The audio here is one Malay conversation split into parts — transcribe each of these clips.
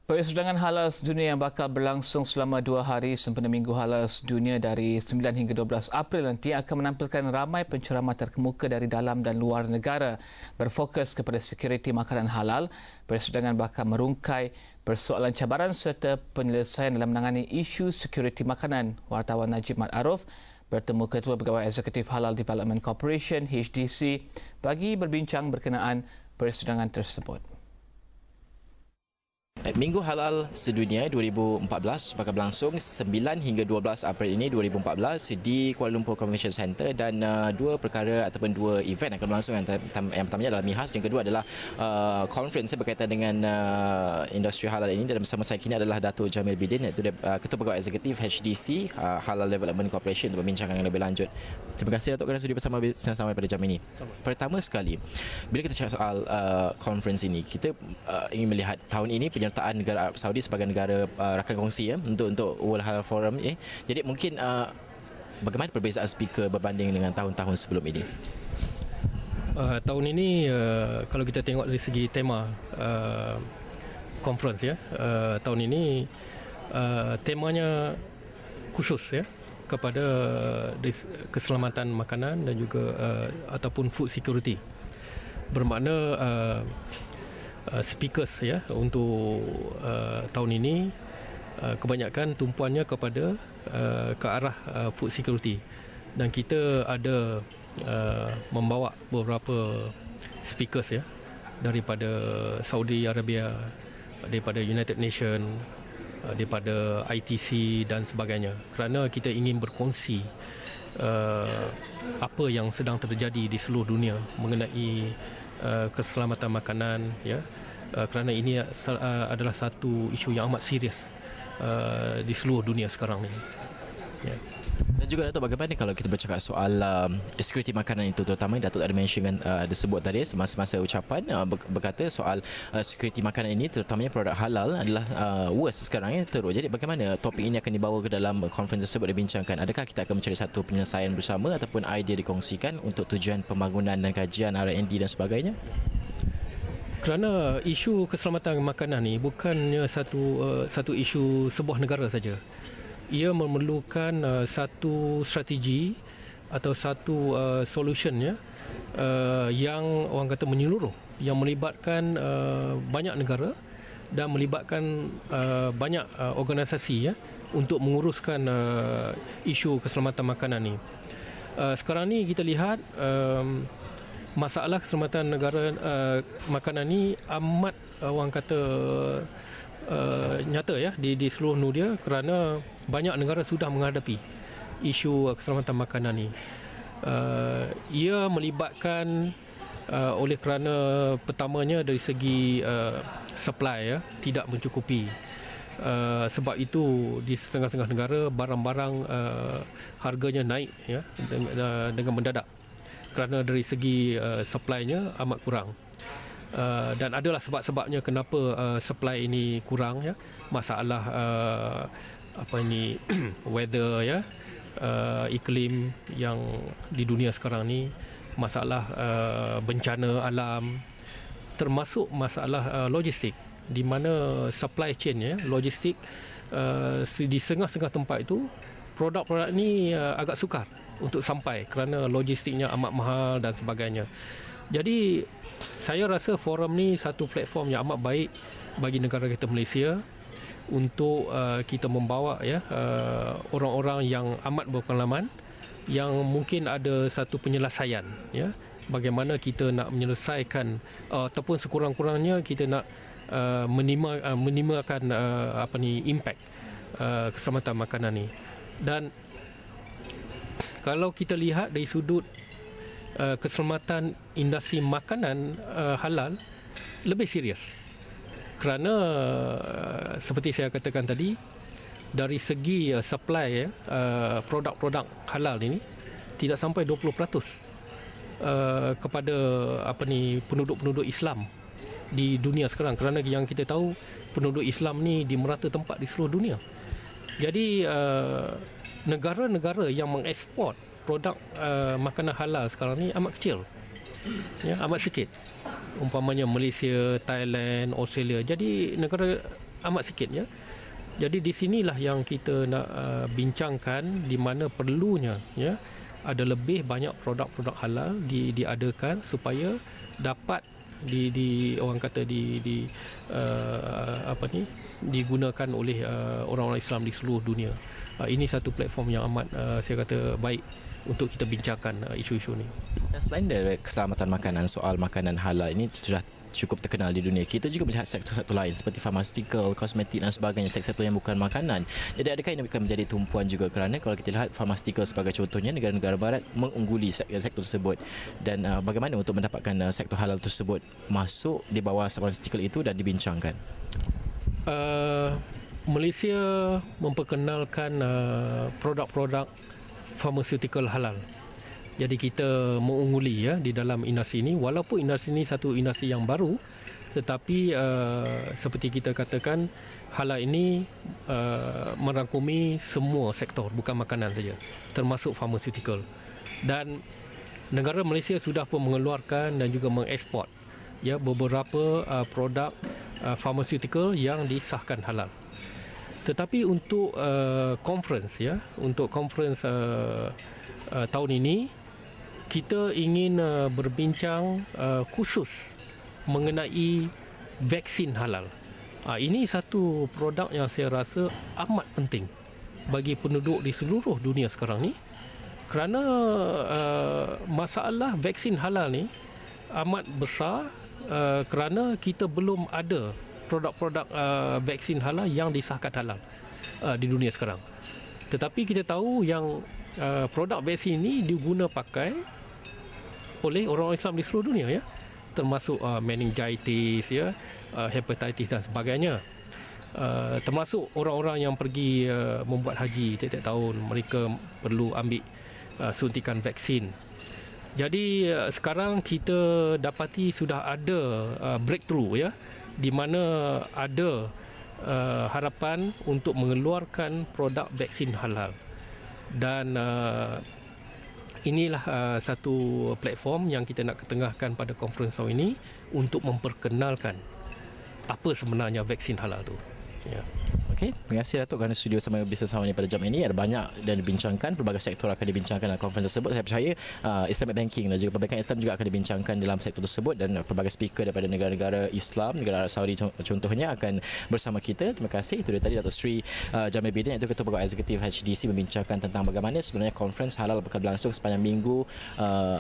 Persidangan halal sedunia yang bakal berlangsung selama 2 hari sempena Minggu Halal Sedunia dari 9 hingga 12 April nanti akan menampilkan ramai penceramah terkemuka dari dalam dan luar negara berfokus kepada sekuriti makanan halal. Persidangan bakal merungkai persoalan cabaran serta penyelesaian dalam menangani isu sekuriti makanan. Wartawan Najib Mat Aruf bertemu Ketua Pegawai Eksekutif Halal Development Corporation HDC bagi berbincang berkenaan persidangan tersebut. Minggu Halal Sedunia 2014 bakal berlangsung 9 hingga 12 April ini 2014 di Kuala Lumpur Convention Centre dan dua perkara ataupun dua event akan berlangsung. Yang pertamanya adalah MIHAS, yang kedua adalah conference berkaitan dengan industri halal ini, dan bersama saya kini adalah Datuk Jamil Bidin, iaitu Ketua Pegawai Eksekutif HDC Halal Development Corporation, untuk membincangkan yang lebih lanjut. Terima kasih Datuk kerana sudi bersama pada jam ini. Pertama sekali, bila kita cakap soal conference ini, kita ingin melihat tahun ini penyertaan negara Arab Saudi sebagai negara rakan kongsi untuk World Halal Forum. Jadi mungkin bagaimana perbezaan speaker berbanding dengan tahun-tahun sebelum ini? Tahun ini kalau kita tengok dari segi tema conference tahun ini temanya khusus kepada keselamatan makanan dan juga ataupun food security. Bermakna speakers untuk tahun ini kebanyakan tumpuannya kepada ke arah food security, dan kita ada membawa beberapa speakers daripada Saudi Arabia, daripada United Nations, daripada ITC dan sebagainya, kerana kita ingin berkongsi apa yang sedang terjadi di seluruh dunia mengenai keselamatan makanan, kerana ini adalah satu isu yang amat serius di seluruh dunia sekarang ni. Dan juga Datuk, bagaimana kalau kita bercakap soal security makanan itu, terutama Datuk ada mention disebut tadi semasa ucapan berkata soal security makanan ini, terutamanya produk halal adalah worst sekarang teruk. Jadi bagaimana topik ini akan dibawa ke dalam conference tersebut dibincangkan? Adakah kita akan mencari satu penyelesaian bersama ataupun idea dikongsikan untuk tujuan pembangunan dan kajian R&D dan sebagainya? Kerana isu keselamatan makanan ni bukannya satu isu sebuah negara saja. Ia memerlukan satu strategi atau satu solution yang orang kata menyeluruh, yang melibatkan banyak negara dan melibatkan banyak organisasi untuk menguruskan isu keselamatan makanan ni. Sekarang ni kita lihat masalah keselamatan makanan ni amat orang kata nyata di seluruh dunia, kerana banyak negara sudah menghadapi isu keselamatan makanan ni. Ia melibatkan oleh kerana pertamanya dari segi supply tidak mencukupi. Sebab itu di setengah-setengah negara barang-barang harganya naik dengan mendadak, kerana dari segi supply-nya amat kurang. Dan adalah sebab-sebabnya kenapa supply ini kurang, masalah weather, iklim yang di dunia sekarang ni, masalah bencana alam, termasuk masalah logistik, di mana supply chain logistik di setengah-setengah tempat itu produk-produk ni agak sukar untuk sampai kerana logistiknya amat mahal dan sebagainya. Jadi saya rasa forum ni satu platform yang amat baik bagi negara kita Malaysia untuk kita membawa orang-orang yang amat berpengalaman, yang mungkin ada satu penyelesaian bagaimana kita nak menyelesaikan ataupun sekurang-kurangnya kita nak minimalkan impact keselamatan makanan ni. Dan kalau kita lihat dari sudut keselamatan industri makanan halal lebih serius, kerana seperti saya katakan tadi, dari segi supply produk-produk halal ini tidak sampai 20% kepada penduduk-penduduk Islam di dunia sekarang, kerana yang kita tahu penduduk Islam ni di merata tempat di seluruh dunia. Jadi negara-negara yang mengeksport produk makanan halal sekarang ni amat kecil, amat sikit. Umpamanya Malaysia, Thailand, Australia. Jadi negara amat sikit ya. Jadi di sinilah yang kita nak bincangkan di mana perlunya ya ada lebih banyak produk-produk halal diadakan supaya dapat orang kata digunakan oleh orang-orang Islam di seluruh dunia. Ini satu platform yang amat saya kata baik untuk kita bincangkan isu-isu ni. Selain dari keselamatan makanan, soal makanan halal ini sudah cukup terkenal di dunia. Kita juga melihat sektor-sektor lain seperti farmasikal, kosmetik dan sebagainya, sektor yang bukan makanan. Jadi adakah ini akan menjadi tumpuan juga, kerana kalau kita lihat farmasikal sebagai contohnya, negara-negara barat mengungguli sektor tersebut, dan bagaimana untuk mendapatkan sektor halal tersebut masuk di bawah farmasikal itu dan dibincangkan? Malaysia memperkenalkan produk-produk farmasikal halal. Jadi kita mengungguli ya di dalam industri ini, walaupun industri ini satu industri yang baru, tetapi seperti kita katakan halal ini merangkumi semua sektor, bukan makanan saja, termasuk farmasikal. Dan negara Malaysia sudah pun mengeluarkan dan juga mengeksport ya beberapa produk farmasikal yang disahkan halal. Tetapi untuk conference ya, untuk conference tahun ini kita ingin berbincang khusus mengenai vaksin halal. Ini satu produk yang saya rasa amat penting bagi penduduk di seluruh dunia sekarang ni, kerana masalah vaksin halal ni amat besar kerana kita belum ada produk-produk vaksin halal yang disahkan halal di dunia sekarang. Tetapi kita tahu yang produk vaksin ini diguna pakai oleh orang-orang Islam di seluruh dunia ya, termasuk meningitis ya, hepatitis dan sebagainya. Termasuk orang-orang yang pergi membuat haji tiap-tiap tahun, mereka perlu ambil suntikan vaksin. Jadi sekarang kita dapati sudah ada breakthrough ya, di mana ada harapan untuk mengeluarkan produk vaksin halal. Dan inilah satu platform yang kita nak ketengahkan pada konferensi tahun ini untuk memperkenalkan apa sebenarnya vaksin halal tu. Ya. Okey, terima kasih Datuk kerana studio sama Bisnes Hour ini pada jam ini. Ada banyak dan dibincangkan, pelbagai sektor akan dibincangkan dalam konferensi tersebut. Saya percaya Islamic Banking dan juga perbankan Islam juga akan dibincangkan dalam sektor tersebut, dan pelbagai speaker daripada negara-negara Islam, negara Arab Saudi contohnya akan bersama kita. Terima kasih. Itu dia tadi Datuk Sri Jamil Bidin, iaitu Ketua Pegawai Eksekutif HDC, membincangkan tentang bagaimana sebenarnya konferensi halal bakal berlangsung sepanjang minggu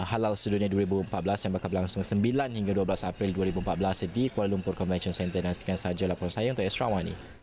halal sedunia 2014 yang bakal berlangsung 9 hingga 12 April 2014 di Kuala Lumpur Convention Center. Dan sekian sahaja laporan saya untuk Esra Wani.